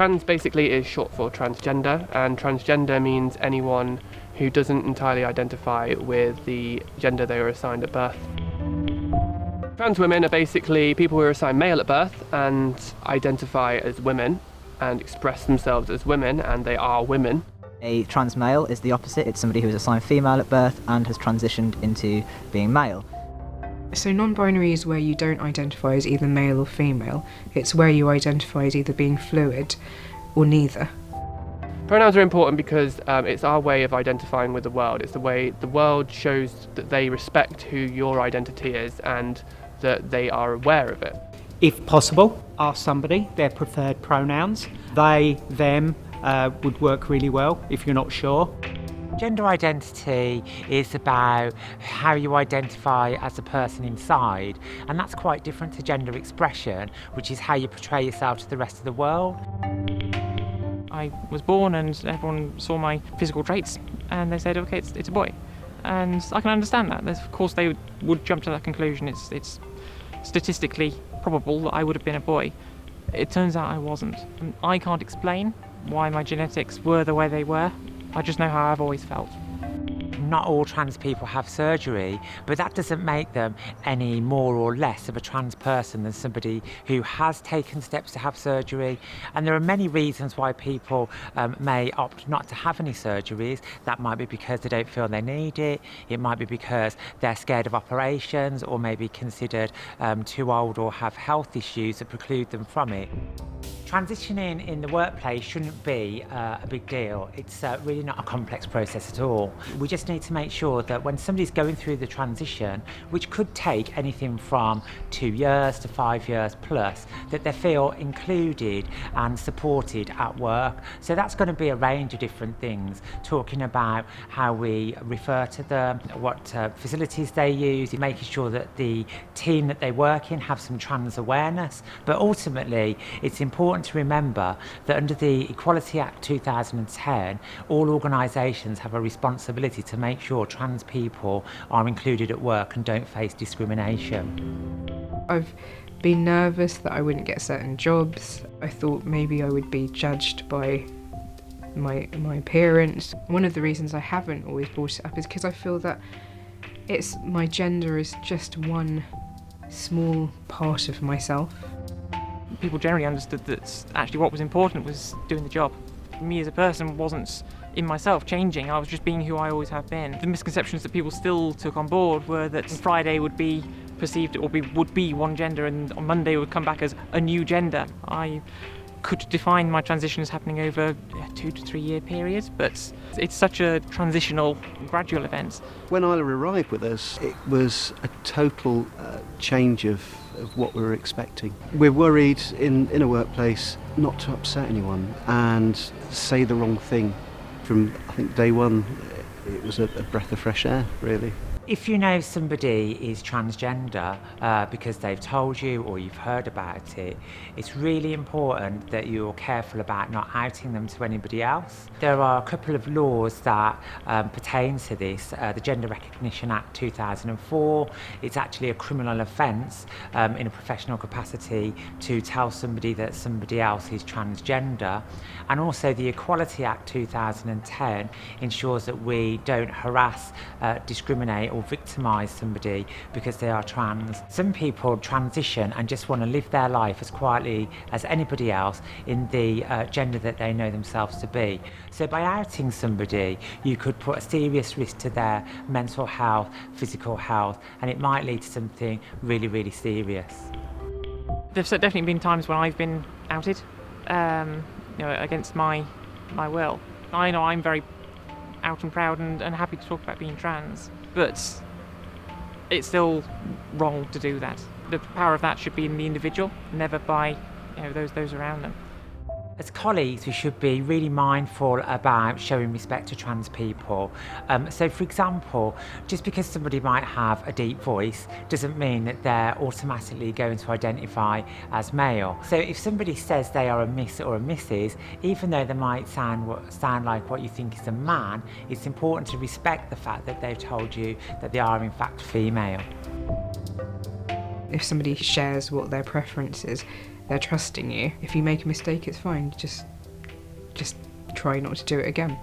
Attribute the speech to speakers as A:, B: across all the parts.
A: Trans basically is short for transgender, and transgender means anyone who doesn't entirely identify with the gender they were assigned at birth. Trans women are basically people who are assigned male at birth and identify as women and express themselves as women, and they are women.
B: A trans male is the opposite. It's somebody who was assigned female at birth and has transitioned into being male.
C: So non-binary is where you don't identify as either male or female. It's where you identify as either being fluid or neither.
A: Pronouns are important because it's our way of identifying with the world. It's the way the world shows that they respect who your identity is and that they are aware of it.
D: If possible, ask somebody their preferred pronouns. They, them would work really well if you're not sure.
E: Gender identity is about how you identify as a person inside, and that's quite different to gender expression, which is how you portray yourself to the rest of the world.
F: I was born and everyone saw my physical traits and they said, okay, it's a boy. And I can understand that. Of course they would jump to that conclusion. It's statistically probable that I would have been a boy. It turns out I wasn't. I can't explain why my genetics were the way they were. I just know how I've always felt.
E: Not all trans people have surgery, but that doesn't make them any more or less of a trans person than somebody who has taken steps to have surgery. And there are many reasons why people may opt not to have any surgeries. That might be because they don't feel they need it. It might be because they're scared of operations or maybe considered too old or have health issues that preclude them from it. Transitioning in the workplace shouldn't be a big deal. It's really not a complex process at all. We just need to make sure that when somebody's going through the transition, which could take anything from 2 years to 5 years plus, that they feel included and supported at work. So that's going to be a range of different things, talking about how we refer to them, what facilities they use, making sure that the team that they work in have some trans awareness. But ultimately, it's important to remember that under the Equality Act 2010, all organisations have a responsibility to make sure trans people are included at work and don't face discrimination.
C: I've been nervous that I wouldn't get certain jobs. I thought maybe I would be judged by my appearance. One of the reasons I haven't always brought it up is because I feel that my gender is just one small part of myself.
F: People generally understood that actually what was important was doing the job. Me as a person wasn't in myself changing, I was just being who I always have been. The misconceptions that people still took on board were that Friday would be perceived or would be one gender and on Monday it would come back as a new gender. I could define my transition as happening over a 2 to 3 year period, but it's such a transitional, gradual event.
G: When Isla arrived with us, it was a total change of what we were expecting. We're worried in a workplace not to upset anyone and say the wrong thing. From, I think, day one, it was a breath of fresh air, really.
E: If you know somebody is transgender because they've told you or you've heard about it, it's really important that you're careful about not outing them to anybody else. There are a couple of laws that pertain to this. The Gender Recognition Act 2004, it's actually a criminal offence in a professional capacity to tell somebody that somebody else is transgender. And also the Equality Act 2010 ensures that we don't harass, discriminate or victimise somebody because they are trans. Some people transition and just want to live their life as quietly as anybody else in the gender that they know themselves to be. So by outing somebody, you could put a serious risk to their mental health, physical health, and it might lead to something really, really serious.
F: There's definitely been times when I've been outed, against my will. I know I'm very out and proud and happy to talk about being trans, but it's still wrong to do that. The power of that should be in the individual, never by those around them.
E: As colleagues, we should be really mindful about showing respect to trans people. So for example, just because somebody might have a deep voice doesn't mean that they're automatically going to identify as male. So if somebody says they are a miss or a Mrs, even though they might sound like what you think is a man, it's important to respect the fact that they've told you that they are in fact female.
C: If somebody shares what their preference is, they're trusting you. If you make a mistake, it's fine. Just try not to do it again.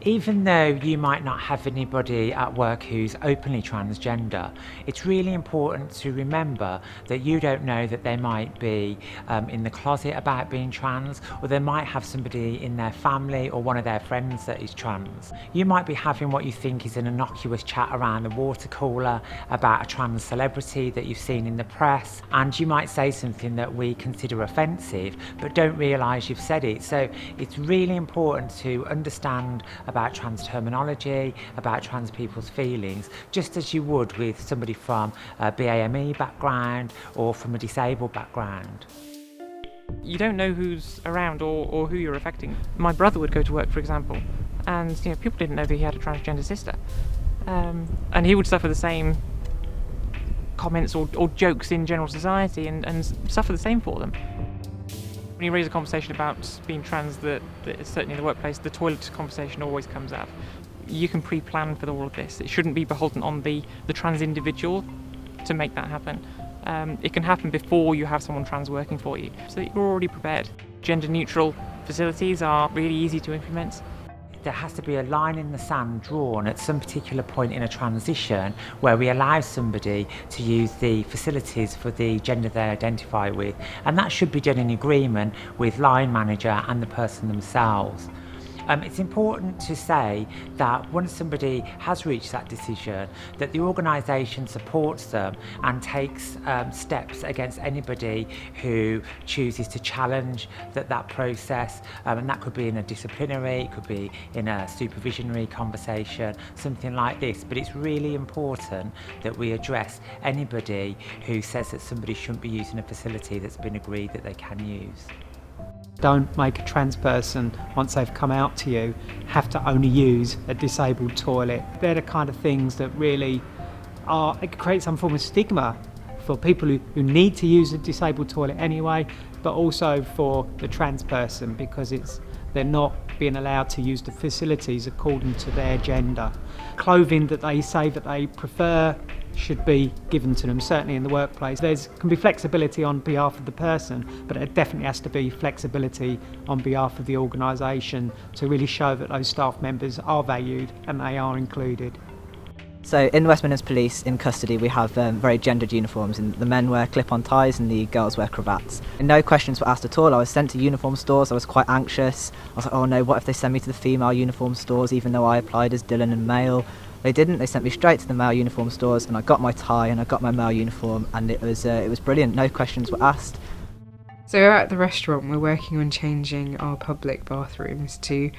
E: Even though you might not have anybody at work who's openly transgender, it's really important to remember that you don't know that they might be in the closet about being trans, or they might have somebody in their family or one of their friends that is trans. You might be having what you think is an innocuous chat around the water cooler about a trans celebrity that you've seen in the press, and you might say something that we consider offensive but don't realise you've said it. So it's really important to understand about trans terminology, about trans people's feelings, just as you would with somebody from a BAME background or from a disabled background.
F: You don't know who's around or who you're affecting. My brother would go to work, for example, and people didn't know that he had a transgender sister, and he would suffer the same comments or jokes in general society and suffer the same for them. When you raise a conversation about being trans, that certainly in the workplace, the toilet conversation always comes up. You can pre-plan for all of this. It shouldn't be beholden on the trans individual to make that happen. It can happen before you have someone trans working for you, so that you're already prepared. Gender-neutral facilities are really easy to implement.
E: There has to be a line in the sand drawn at some particular point in a transition where we allow somebody to use the facilities for the gender they identify with, and that should be done in agreement with line manager and the person themselves. It's important to say that once somebody has reached that decision, that the organisation supports them and takes steps against anybody who chooses to challenge that process, and that could be in a disciplinary, it could be in a supervisionary conversation, something like this. But it's really important that we address anybody who says that somebody shouldn't be using a facility that's been agreed that they can use.
D: Don't make a trans person, once they've come out to you, have to only use a disabled toilet. They're the kind of things that really it creates some form of stigma for people who need to use a disabled toilet anyway, but also for the trans person, because they're not being allowed to use the facilities according to their gender. Clothing that they say that they prefer should be given to them, certainly in the workplace. There can be flexibility on behalf of the person, but it definitely has to be flexibility on behalf of the organisation to really show that those staff members are valued and they are included.
B: So in the West Midlands Police, in custody, we have very gendered uniforms, and the men wear clip-on ties and the girls wear cravats. And no questions were asked at all. I was sent to uniform stores. I was quite anxious. I was like, oh no, what if they send me to the female uniform stores, even though I applied as Dylan and male? They didn't. They sent me straight to the male uniform stores, and I got my tie and I got my male uniform, and it was brilliant. No questions were asked.
C: So at the restaurant, we're working on changing our public bathrooms to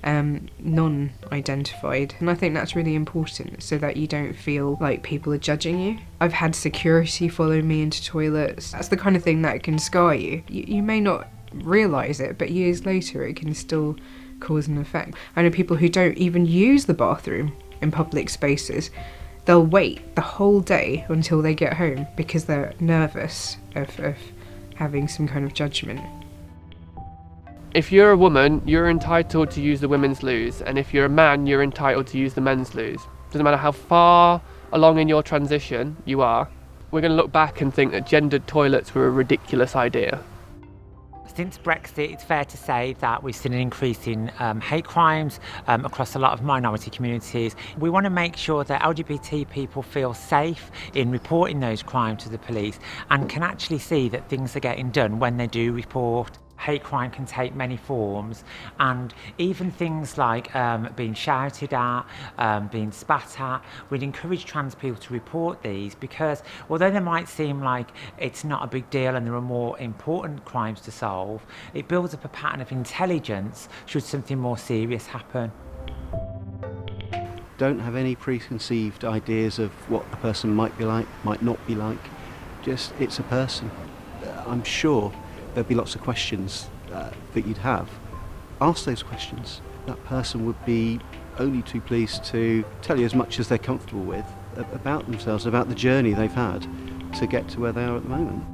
C: non-identified, and I think that's really important so that you don't feel like people are judging you. I've had security follow me into toilets. That's the kind of thing that can scar you. You may not realise it, but years later it can still cause an effect. I know people who don't even use the bathroom in public spaces. They'll wait the whole day until they get home because they're nervous of having some kind of judgment.
A: If you're a woman, you're entitled to use the women's loos, and if you're a man, you're entitled to use the men's loos. Doesn't matter how far along in your transition you are. We're going to look back and think that gendered toilets were a ridiculous idea.
E: Since Brexit, it's fair to say that we've seen an increase in hate crimes across a lot of minority communities. We want to make sure that LGBT people feel safe in reporting those crimes to the police and can actually see that things are getting done when they do report. Hate crime can take many forms, and even things like being shouted at, being spat at. We'd encourage trans people to report these because although they might seem like it's not a big deal and there are more important crimes to solve, it builds up a pattern of intelligence should something more serious happen.
G: Don't have any preconceived ideas of what a person might be like, might not be like. Just, it's a person. I'm sure there'd be lots of questions that you'd have. Ask those questions. That person would be only too pleased to tell you as much as they're comfortable with about themselves, about the journey they've had to get to where they are at the moment.